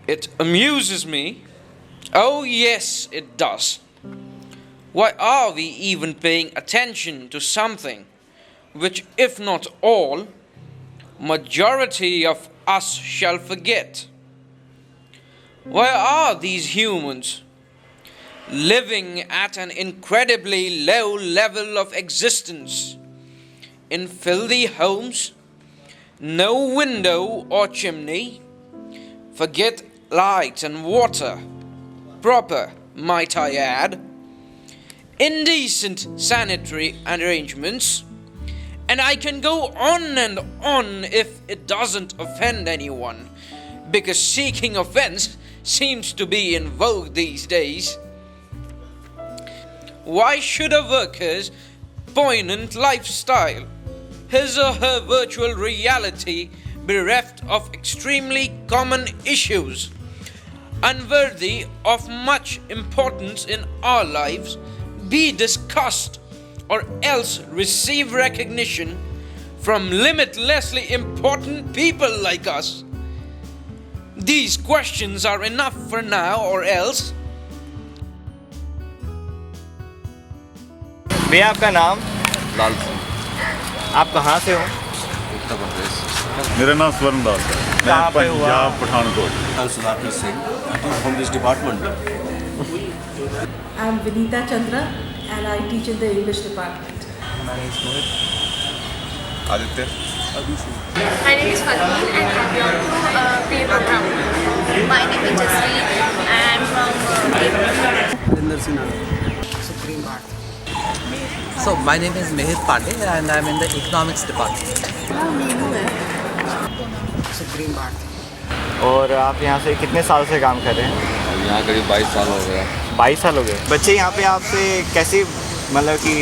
It amuses me. Oh, yes, it does. Why are we even paying attention to something which, if not all, majority of us shall forget? Why are these humans living at an incredibly low level of existence in filthy homes, no window or chimney, forget light and water, proper, might I add, indecent sanitary arrangements, and I can go on and on if it doesn't offend anyone, because seeking offense seems to be in vogue these days. Why should a worker's poignant lifestyle, his or her virtual reality, bereft of extremely common issues, unworthy of much importance in our lives, be discussed or else receive recognition from limitlessly important people like us? These questions are enough for now, or else. भैया आपका नाम? लाल सिंह, आप कहाँ से हो? उत्तर प्रदेश। मेरा नाम स्वर्ण दास है। मैं कहाँ पे हुआ? Punjab Pathankot. Sudhakar Singh from this department. I'm Vinita Chandra and I teach in the English department. Aditya. My name is Falguni and I'm here to play program. My name is Jasleen and I'm from Supreme Art. So my name is Mehir Pandey and I'm in the economics department. Supreme Art. और आप यहाँ से कितने साल से काम कर रहे हैं? यहाँ करीब 22 साल हो गया। 22 साल हो गए। बच्चे यहाँ पे आपसे कैसी मतलब कि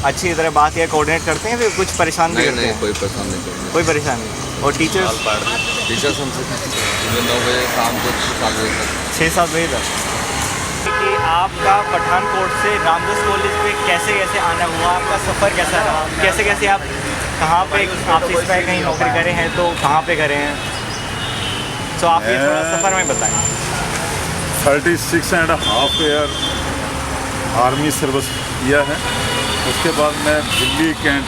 अच्छी तरह बात या कोऑर्डिनेट करते हैं, फिर कुछ परेशान भी करते हैं? कोई परेशान नहीं करते। कोई परेशान नहीं। और टीचर्स हमसे सुबह 9 बजे शाम को 7 बजे तक। 6-7 बजे तक। कि आपका पठानकोट से रामदास कॉलेज पे कैसे कैसे आना हुआ, आपका सफ़र कैसा रहा, कैसे कैसे आप कहाँ पे आप इस पर कहीं नौकरी करे हैं तो कहाँ पे करे हैं, तो आप ये थोड़ा सफ़र में बताएं। 36.5 ईयर आर्मी सर्विस किया है। उसके बाद मैं दिल्ली कैंट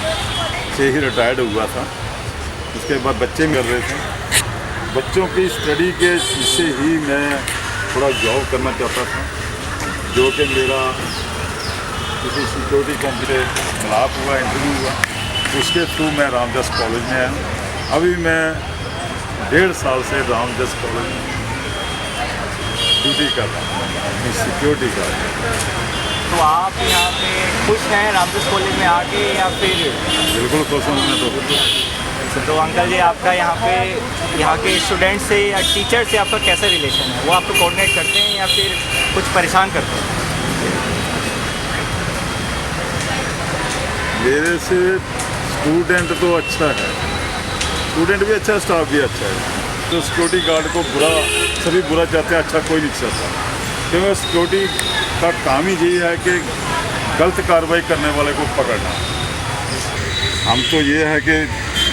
से ही रिटायर्ड हुआ था। उसके बाद बच्चे कर रहे थे, बच्चों की स्टडी के इससे ही मैं थोड़ा जॉब करना चाहता था, जो कि मेरा किसी सिक्योरिटी कंपनी से मिलाप हुआ, इंटरव्यू हुआ, उसके थ्रू मैं रामदास कॉलेज में आया हूँ। अभी मैं 1.5 साल से रामदास कॉलेज में ड्यूटी कर रहा हूँ, अपनी सिक्योरिटी का। तो आप यहाँ पे खुश हैं रामदास कॉलेज में आके या फिर? बिल्कुल खुश हूँ मैं तो अंकल जी, आपका यहाँ पे यहाँ के स्टूडेंट से या टीचर से आपका कैसा रिलेशन है? वो आपको कोऑर्डिनेट करते हैं या फिर कुछ परेशान करते हैं? मेरे से स्टूडेंट तो अच्छा है, स्टूडेंट भी अच्छा, स्टाफ भी अच्छा है। तो सिक्योरिटी गार्ड को बुरा सभी बुरा चाहते हैं, अच्छा कोई नहीं चाहता, क्योंकि सिक्योरिटी का काम ही यही है कि गलत कार्रवाई करने वाले को पकड़ना। हम तो ये है कि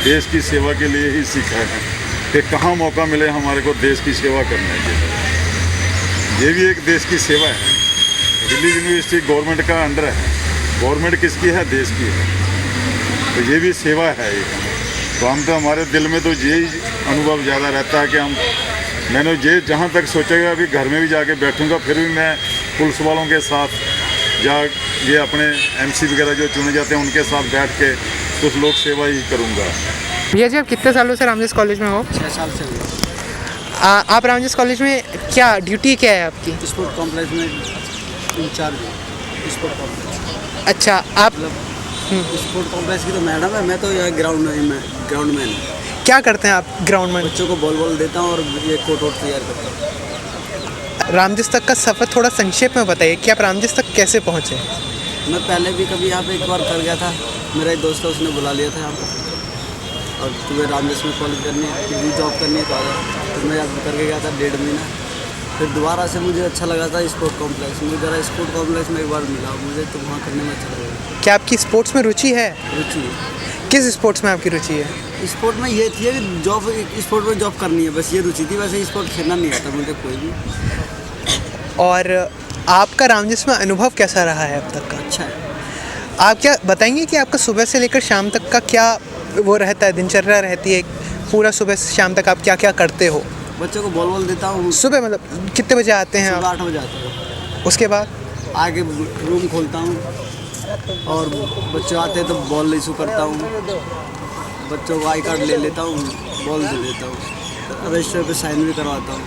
देश की सेवा के लिए ही सीखा है कि कहाँ मौका मिले हमारे को देश की सेवा करने के लिए। ये भी एक देश की सेवा है। दिल्ली यूनिवर्सिटी गवर्नमेंट का अंडर है, गवर्नमेंट किसकी है? देश की है, तो ये भी सेवा है एक। तो हम तो हमारे दिल में तो यही अनुभव ज़्यादा रहता है कि मैंने ये जहाँ तक सोचेगा, अभी घर में भी जाके बैठूँगा, फिर भी मैं पुलिस वालों के साथ या ये अपने MC वगैरह जो चुने जाते हैं उनके साथ बैठ के कुछ लोग सेवा ही करूँगा। भैया जी, आप कितने सालों से रामदास कॉलेज में हो? 6 साल से हुआ। आप रामदास कॉलेज में क्या ड्यूटी क्या है आपकी? स्पोर्ट कॉम्प्लेक्स में इंचार्ज हूँ। Sport complex. अच्छा, आप स्पोर्ट कॉम्प्लेक्स की तो मैडम है, मैं तो यहाँ ग्राउंड मैन हूँ। क्या करते हैं आप ग्राउंड में? बच्चों को बॉल देता हूँ और ये कोर्ट तैयार करता हूँ। रामदास तक का सफ़र थोड़ा संक्षेप में बताइए कि आप रामदास तक कैसे पहुँचे? मैं पहले भी कभी यहाँ पे एक बार कर गया था, मेरा एक दोस्त था, उसने बुला लिया था यहाँ पर, और तुम्हें रामदास में कॉलेज करनी है, फिर जॉब करनी है, तो आ जाओ। तो मैं यहाँ करके गया था 1.5 महीना, फिर दोबारा से मुझे अच्छा लगा था स्पोर्ट कॉम्प्लेक्स। मुझे ज़रा स्पोर्ट कॉम्प्लेक्स में एक बार मिला, मुझे तो वहाँ करने में अच्छा लगा। क्या आपकी स्पोर्ट्स में रुचि है? रुचि। किस स्पोर्ट्स में आपकी रुचि है? स्पोर्ट में ये थी कि जॉब, स्पोर्ट में जॉब करनी है, बस ये रुचि थी। वैसे स्पोर्ट खेलना नहीं आता मुझे कोई भी। और आपका रामजस में अनुभव कैसा रहा है अब तक का? अच्छा है। आप क्या बताएंगे कि आपका सुबह से लेकर शाम तक का क्या वो रहता है, दिनचर्या रहती है, पूरा सुबह से शाम तक आप क्या क्या करते हो? बच्चों को बॉल देता हूँ। सुबह मतलब कितने बजे आते हैं सुबह आप? 8 बजे आता हूँ। उसके बाद आके रूम खोलता हूँ और बच्चे आते हैं तो बॉल इशू करता हूँ, बच्चों को आई कार्ड ले लेता हूँ, बॉल दे देता हूँ, रजिस्टर पे साइन भी करवाता हूँ।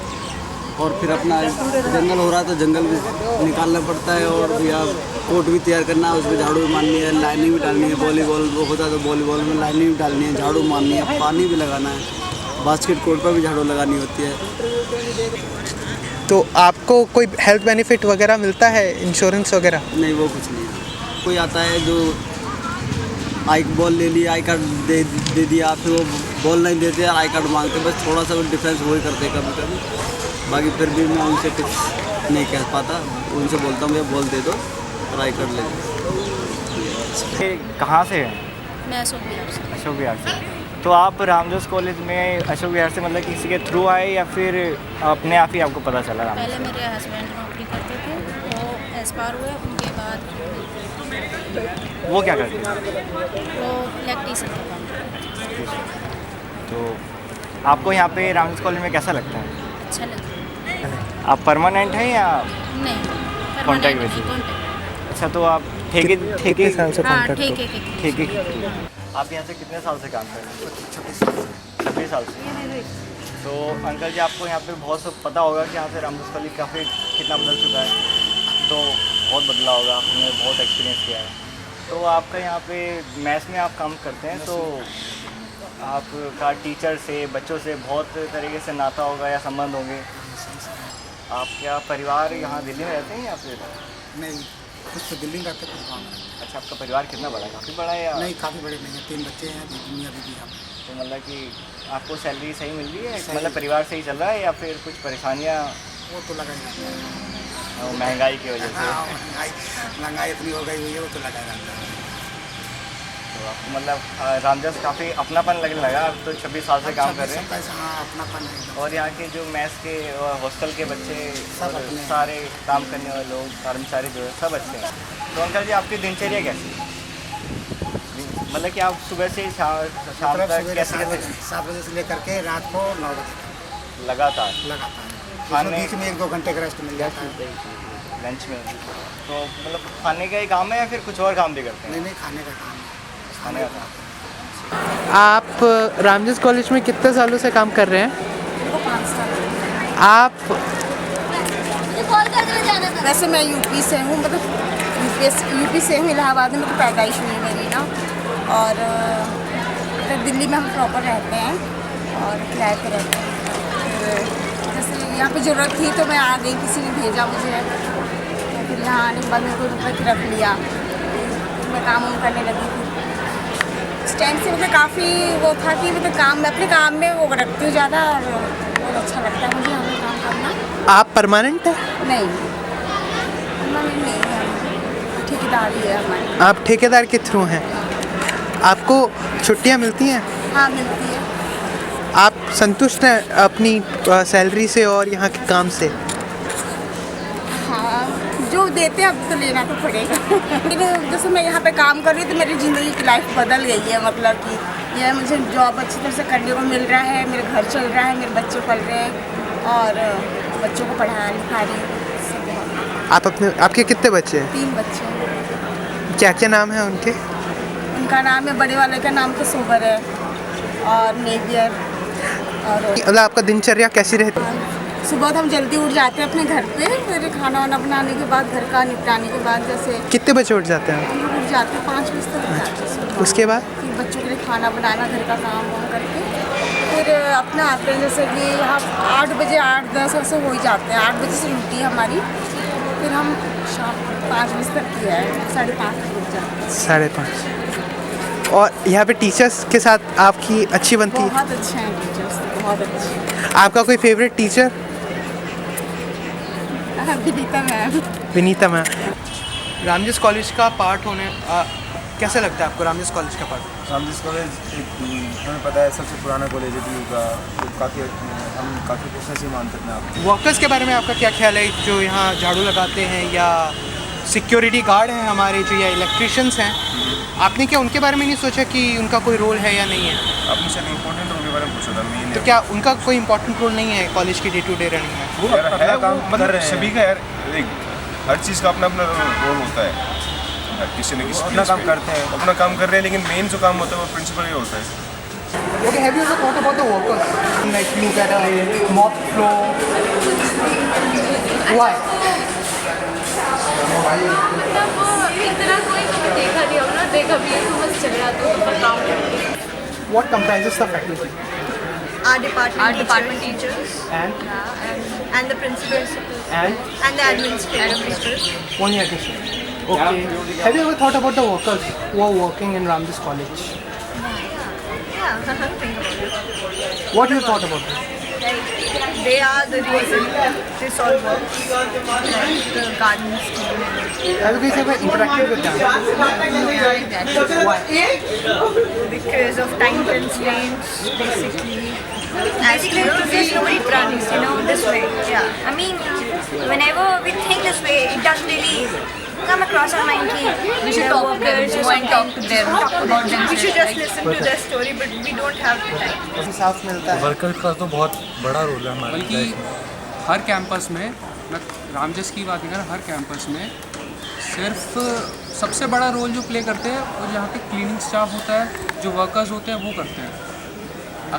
और फिर अपना जंगल हो रहा है तो जंगल भी निकालना पड़ता है, और या कोर्ट भी तैयार करना है, उसमें झाड़ू भी मारनी है, लाइनिंग भी डालनी है। वॉलीबॉल वो होता है तो वॉलीबॉल में लाइनिंग भी डालनी है, झाड़ू मारनी है, पानी भी लगाना है, बास्केट कोर्ट पर भी झाड़ू लगानी होती है। तो आपको कोई हेल्थ बेनिफिट वगैरह मिलता है, इंश्योरेंस वगैरह? नहीं, वो कुछ नहीं है। कोई आता है जो आई बॉल ले लिया, आई कार्ड दे दिया, फिर वो बॉल नहीं देते, आई कार्ड मांगते, बस थोड़ा सा डिफरेंस वही करते कभी कभी। बाकी फिर भी मैं उनसे कुछ नहीं कह पाता, उनसे बोलता हूँ भैया बॉल दे दो और आई कार्ड ले दो। ये कहाँ से है? मैं अशोक विहार से। अशोक विहार से। तो आप रामजोस कॉलेज में अशोक विहार से मतलब किसी के थ्रू आए या फिर अपने आप ही आपको पता चला? पहले मेरे हस्बैंड नौकरी करते थे, वो एक्सपायर हुए, उनके बाद वो क्या करते हैं? वो इलेक्ट्रीशियन का काम करते हैं। तो आपको यहाँ पे रामजोस कॉलेज में कैसा लगता है? अच्छा लगता है। आप परमानेंट हैं या? नहीं, Contact basis। कॉन्टैक्ट। अच्छा, तो आप ठेके कितने साल से हाँ, कॉन्ट्रैक्ट ठीक हो? है। ठेके आप यहाँ से कितने साल से काम कर रहे हैं? 26 साल से। तो अंकल जी, आपको यहाँ पे बहुत सब पता होगा कि यहाँ से रामजोस कॉलेज काफ़ी कितना बदल चुका है, तो बहुत बदला होगा, आपने बहुत एक्सपीरियंस किया है। तो आपका यहाँ पे मैथ्स में आप काम करते हैं, तो आपका टीचर से, बच्चों से बहुत तरीके से नाता होगा या संबंध होंगे। आप क्या परिवार यहाँ दिल्ली में रहते हैं या फिर? नहीं, कुछ तो दिल्ली में रहते, कुछ गाँव में। अच्छा, आपका परिवार कितना बड़ा है? काफ़ी बड़ा है या? नहीं, काफ़ी बड़े नहीं है, 3 बच्चे हैं, मियाँ बीवी हैं। तो मतलब कि आपको सैलरी सही मिल रही है, मतलब परिवार सही चल रहा है या फिर कुछ परेशानियाँ? वो तो लगा ही रहता है। महंगाई की वजह से। हाँ, महंगाई इतनी हो गई हुई है, वो तो लगा ही रहता है। तो आपको मतलब रामजस काफ़ी अपनापन लगने लगा, आप तो 26 साल से काम कर रहे हैं। पैसा, हाँ, अपनापन है। और यहाँ के जो मैथ्स के हॉस्टल के बच्चे सब और अपने हैं। सारे काम करने वाले लोग, कर्मचारी जो है, सब अच्छे हैं। तो अंकल जी, आपकी दिनचर्या कैसी है? मतलब कि आप सुबह से शाम मतलब तक सवेरे कैसे 7 बजे से लेकर के रात को 9 बजे तक लगातार लगातार। खाने- उसमें बीच में 1-2 घंटे का रेस्ट मिल जाता है। लंच में? तो मतलब खाने का ही काम है या फिर कुछ और काम भी करते हैं? नहीं, खाने का काम है। खाने का काम। आप रामजस कॉलेज में कितने सालों से काम कर रहे हैं? वो 5 साल। आप वैसे मैं यूपी से हूँ, मतलब यूपी से हूँ, इलाहाबाद में मतलब पैदाइश हुई है मेरी ना। और तो दिल्ली में हम प्रॉपर रहते हैं और किराए पे रहते हैं। फिर जैसे यहाँ पे ज़रूरत थी तो मैं आ गई, किसी ने भेजा मुझे, तो फिर यहाँ आने के बाद मेरे को रुपये रख लिया, मैं काम वाम करने लगी थी। उस टाइम से मतलब काफ़ी वो था कि मतलब काम, मैं अपने काम में वो रखती हूँ ज़्यादा, और बहुत अच्छा लगता है मुझे यहाँ पे काम करना। आप परमानेंट है? नहीं, परमानेंट नहीं है, ठेकेदार ही है हमारी। आप ठेकेदार के थ्रू हैं? आपको छुट्टियां मिलती हैं? हाँ, मिलती है। आप संतुष्ट हैं अपनी सैलरी से और यहाँ के काम से? हाँ, जो देते हैं अब तो लेना तो पड़ेगा। लेकिन जैसे मैं यहाँ पे काम कर रही हूँ तो मेरी ज़िंदगी की लाइफ बदल गई है, मतलब कि यह मुझे जॉब अच्छी तरह से करने को मिल रहा है, मेरे घर चल रहा है, मेरे बच्चे पल रहे हैं और बच्चों को पढ़ा लिखा रही हूँ। आप आपके कितने बच्चे हैं? 3 बच्चे हैं। क्या क्या नाम है उनके? उनका नाम है, बड़े वाले का नाम तो सोबर है और नेवियर। और मतलब आपका दिनचर्या कैसी रहती है? सुबह तो हम जल्दी उठ जाते हैं अपने घर पे, फिर खाना वाना बनाने के बाद, घर का निपटाने के बाद, जैसे कितने बजे उठ जाते हैं? हम उठ जाते हैं 5 बजे तक उठ जाते हैं सुबह। उसके बाद फिर बच्चों के लिए खाना बनाना, घर का काम वाम करके फिर अपना आते हैं, जैसे कि यहाँ 8 बजे 8-10 ऐसे हो ही जाते हैं। 8 बजे से ड्यूटी है हमारी, फिर हम शाम 5 बजे तक की है, 5:30 तक उठ जाते हैं। 5:30। और यहाँ पे टीचर्स के साथ आपकी अच्छी बनती है? बहुत अच्छे हैं टीचर्स, बहुत अच्छे। आपका कोई favourite teacher? Vinita ma'am. Vinita ma'am. Ramjas college का पार्ट होने कैसा लगता है आपको रामदास कॉलेज का पढ़? रामदास कॉलेज एक हमें पता है सबसे पुराना कॉलेज है DU का, तो काफ़ी हम काफ़ी खुश से मानते हैं आप। वर्कर्स के बारे में आपका क्या ख्याल है, जो यहाँ झाड़ू लगाते हैं या सिक्योरिटी गार्ड हैं हमारे जो या इलेक्ट्रिशियंस हैं, आपने क्या उनके बारे में नहीं सोचा कि उनका कोई रोल है या नहीं है? आपने शायद इम्पोर्टेंट रोल के बारे में पूछा था। मेन तो क्या उनका कोई इंपॉर्टेंट रोल नहीं है कॉलेज की डे टू डे रनिंग में? वो अपना काम कर रहे हैं। सभी का यार हर चीज़ का अपना अपना रोल होता है। किसी न किसी अपना काम करते हैं, अपना काम कर रहे हैं, लेकिन मेन जो काम होता है वो प्रिंसिपल ही होता है। Okay, have you ever thought about the workers? Like look at a mop floor. Why? मतलब इतना कोई कभी देखा नहीं होगा ना, देखा भी है तो बस चले जाते हो तो काम करते हैं। What comprises the faculty? Our department teachers And and the principals and and the administrators. only addition. Okay. Have you ever thought about the workers who are working in Ramdas College? Yeah, think about it. What do you thought about them? Like they are the reason this all works. Like the gardens team. Have you guys ever interacted with them? Why? Because of time constraints, basically. As there's nobody runs, this way. Yeah. I mean, whenever we think this way, it doesn't really come across our mind. We should talk to them, go and talk to them, talk about them. We should just listen to their story, but we don't have the time. साफ मिलता है। Worker का तो बहुत बड़ा role है हमारे बल्कि हर कैंपस में, मैं रामजस की बात नहीं कर रहा, हर कैंपस में सिर्फ सबसे बड़ा रोल जो प्ले करते हैं और यहाँ पे क्लीनिंग स्टाफ होता है, जो वर्कर्स होते हैं वो करते हैं।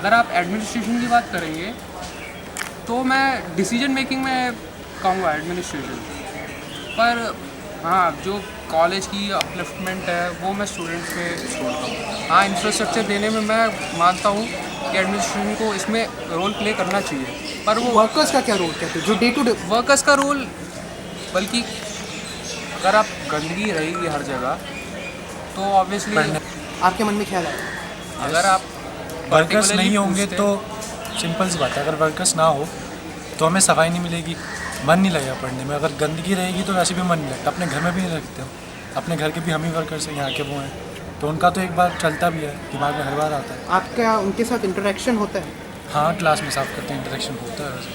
अगर आप एडमिनिस्ट्रेशन की बात करेंगे तो मैं डिसीजन मेकिंग में कहूँगा एडमिनिस्ट्रेशन, पर हाँ जो कॉलेज की अपलिफ्टमेंट है वो मैं स्टूडेंट्स पे छोड़ता हूँ। हाँ इंफ्रास्ट्रक्चर देने में मैं मानता हूँ कि एडमिनिस्ट्रेशन को इसमें रोल प्ले करना चाहिए, पर वो वर्कर्स का क्या रोल कहते हैं जो डे टू डे वर्कर्स का रोल, बल्कि अगर आप गंदगी रहेगी हर जगह तो ऑब्वियसली आपके मन में ख्याल है अगर आप वर्कर्स नहीं होंगे तो सिंपल सी बात है, अगर वर्कर्स ना हो तो हमें सफाई नहीं मिलेगी, मन नहीं लगेगा पढ़ने में। अगर गंदगी रहेगी तो वैसे भी मन नहीं लगता, अपने घर में भी नहीं रखते हो, अपने घर के भी हम ही वर्कर्स हैं, यहाँ के वो हैं, तो उनका तो एक बार चलता भी है, दिमाग में हर बार आता है। आपका उनके साथ इंटरेक्शन होता है? हाँ क्लास में साफ करते हैं, इंटरेक्शन होता है वैसे।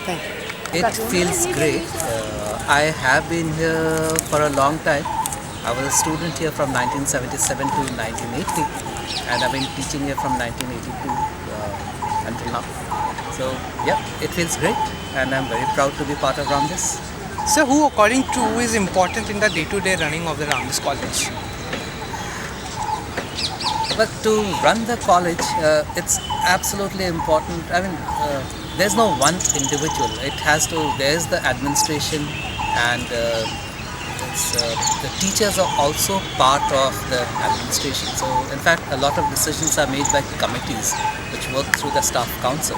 Thank you. It feels great. I have been here for a long time. I was a student here from 1977 to 1980, and I've been teaching here from 1982 until now. So, yeah, it feels great, and I'm very proud to be part of Ramdas. So, who according to you is important in the day-to-day running of the Ramdas College? But to run the college, it's absolutely important. I mean, there's no one individual. There's the administration, and the teachers are also part of the administration. So, in fact, a lot of decisions are made by committees which work through the staff council.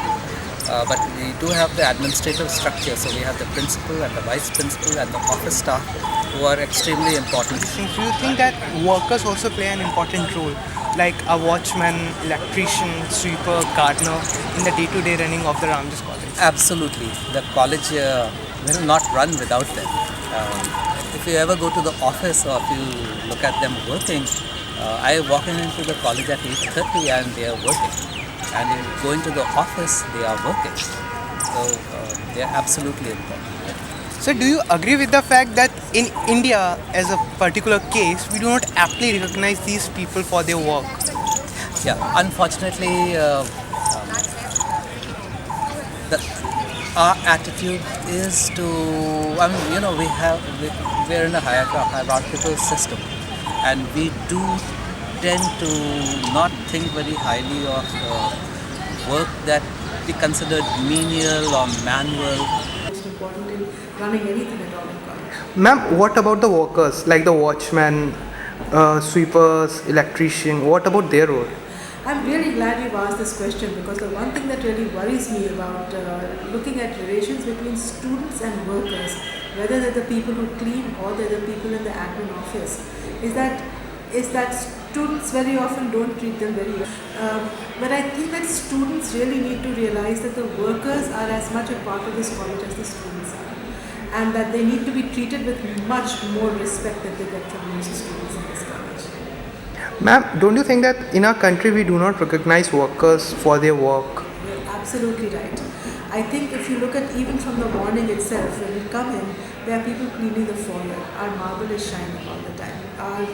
But we do have the administrative structure. So, we have the principal and the vice principal and the office staff who are extremely important. Do you think that workers also play an important role, like a watchman, electrician, sweeper, gardener, in the day-to-day running of the Ramdas College? Absolutely. The college will not run without them. If you ever go to the office or if you look at them working, I walk into the college at 8:30 and they are working. And if you go into the office, they are working. So they are absolutely important. So do you agree with the fact that in India, as a particular case, we do not aptly recognize these people for their work? Yeah, unfortunately, our attitude is to, we're in a hierarchical system, and we do tend to not think very highly of work that we considered menial or manual. Most important in running anything at all in college. Ma'am, what about the workers, like the watchmen, sweepers, electrician? What about their role? I'm really glad you've asked this question, because the one thing that really worries me about looking at relations between students and workers, whether they're the people who clean or they're the people in the admin office, is that students very often don't treat them very well. But I think that students really need to realize that the workers are as much a part of this college as the students are, and that they need to be treated with much more respect that they get from most students in this college. Ma'am, don't you think that in our country we do not recognize workers for their work? You're absolutely right. I think if you look at even from the morning itself, when we come in, there are people cleaning the floor. Our marble is shining all the time. Our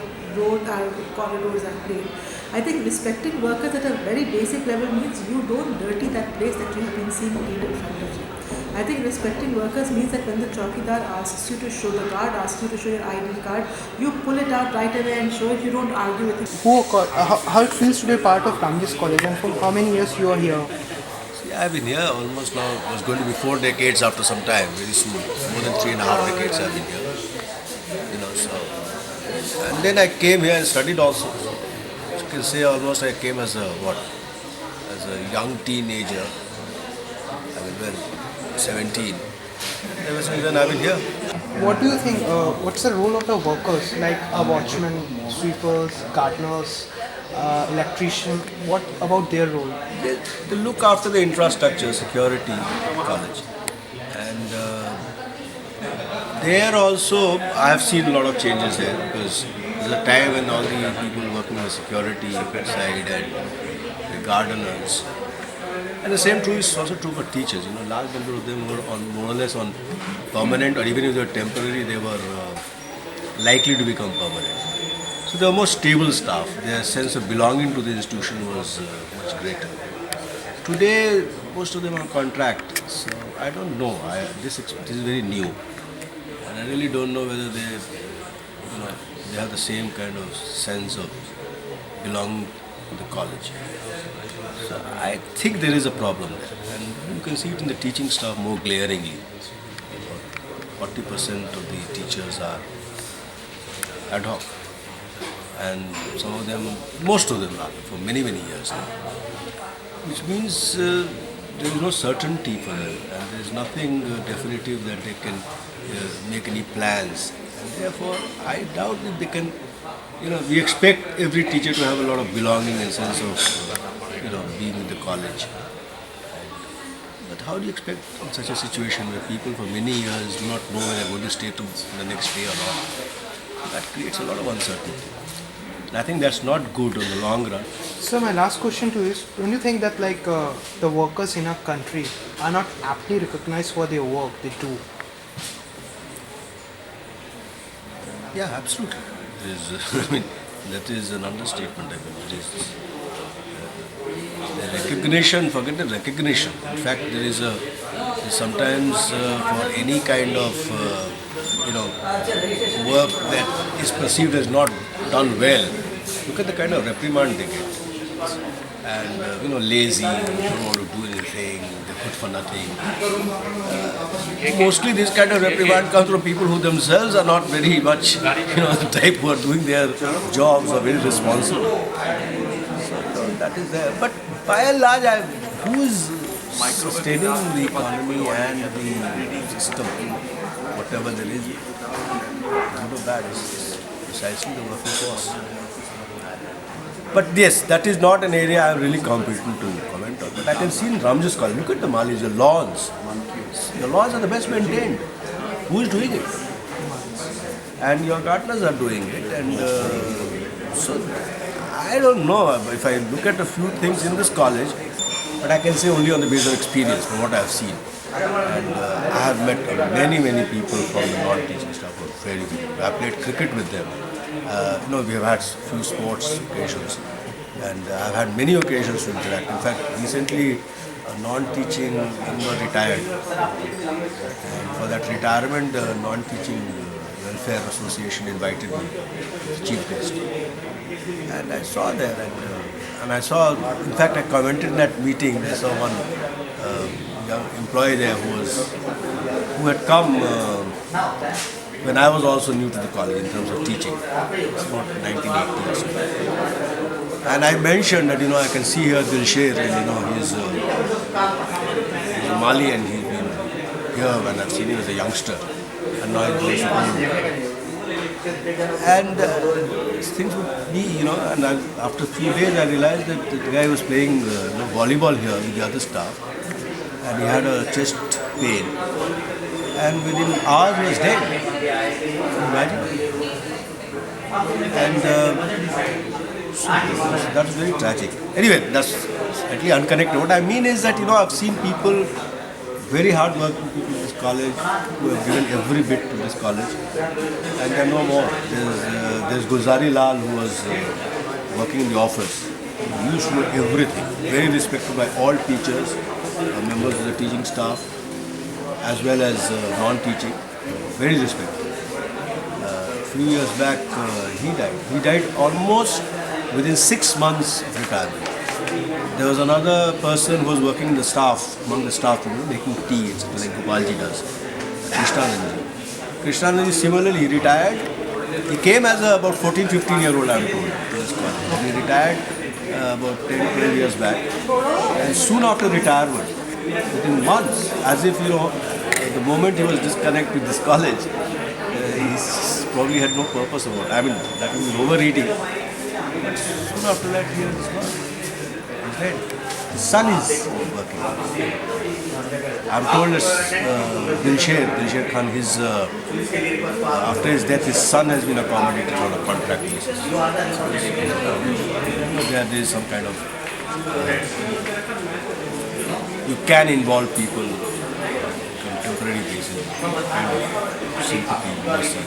corridors are clean. I think respecting workers at a very basic level means you don't dirty that place that you have been seeing cleaned in front of you. I think respecting workers means that when the chowkidar asks you to show, the guard asks you to show your ID card, you pull it out right away and show it. You don't argue with it. How it feels to be part of Ramjas College, and for how many years you are here? See, I've been here almost now, it was going to be 4 decades after some time, very soon. More than 3.5 decades I've been here. You know, so. And then I came here and studied also. You can say almost I came as a young teenager. I mean, when 17. Ever since then I've been here. What do you think, what's the role of the workers, like a watchman, sweepers, gardeners, electrician? What about their role? They look after the infrastructure, security, college. And there also, I have seen a lot of changes there, because there's a time when all the people working on the security side and the gardeners. And the same is also true for teachers. You know, large number of them were on more or less on permanent, or even if they were temporary, they were likely to become permanent. So they were more stable staff. Their sense of belonging to the institution was much greater. Today, most of them are on contract. So I don't know. This is very new, and I really don't know whether they have the same kind of sense of belonging to the college. So I think there is a problem there, and you can see it in the teaching staff more glaringly. 40% of the teachers are ad hoc, and some of them, most of them are for many years now, which means there is no certainty for them, and there is nothing definitive that they can make any plans, and therefore I doubt that they can. We expect every teacher to have a lot of belonging and sense of being in the college. But how do you expect in such a situation where people for many years do not know whether they're going to stay to the next day or not? That creates a lot of uncertainty. And I think that's not good in the long run. So my last question to you is, don't you think that the workers in our country are not aptly recognized for their work they do? Yeah, absolutely. That is an understatement. There is the recognition, forget the recognition. In fact, there is sometimes for any kind of work that is perceived as not done well, look at the kind of reprimand they get. And lazy, don't want to do anything, they're good for nothing. Mostly this kind of reprimand comes from people who themselves are not very much, the type who are doing their jobs or very responsible. So that is there. But by and large, who is sustaining the economy and the system, whatever there is, good or bad, is precisely the working force. But yes, that is not an area I am really competent to comment on. But I can see in Ramjas College, look at the Malis, the lawns. The lawns are the best maintained. Who is doing it? And your gardeners are doing it. And so I don't know if I look at a few things in this college, but I can say only on the basis of experience from what I have seen. And I have met many people from the non-teaching staff who are very good. I played cricket with them. We have had few sports occasions, and I've had many occasions to interact. In fact, recently a non-teaching member retired, and for that retirement, the non-teaching welfare association invited me as chief guest, and I saw there, and I saw, in fact, I commented in that meeting. I saw one young employee there who had come when I was also new to the college in terms of teaching. It's about 1980 or so. And I mentioned that, I can see here Dilsher, and he's a Mali, and he's been here when I've seen him as a youngster. And now he's going to school. And things would be, and after a few days I realized that the guy was playing volleyball here with the other staff, and he had a chest pain. And within hours he was dead. Imagine. And That's very tragic. Anyway, that's slightly unconnected. What I mean is that, I've seen people, very hard working people in this college, who have given every bit to this college, and there are no more. There's Gulzari Lal, who was working in the office. He used to know everything. Very respected by all teachers, members of the teaching staff, as well as non-teaching. Very respected. A few years back, he died. He died almost within 6 months of retirement. There was another person who was working in the staff, among the staff, making tea, etc., like Gopalji does. Krishnananji. Krishnananji similarly, he retired. He came as about 14-15-year-old, I'm told, to this college. He retired about 10-12 years back. And soon after retirement, within months, as if, the moment he was disconnected with this college, he probably had no purpose about it. I mean, that was overeating. But soon after that, he was gone. He's dead. His son is working. I'm told Dilsher Khan, after his death, his son has been accommodated on a contract basis. There is some kind of... you can involve people on a temporary basis, kind of sympathy, mercy.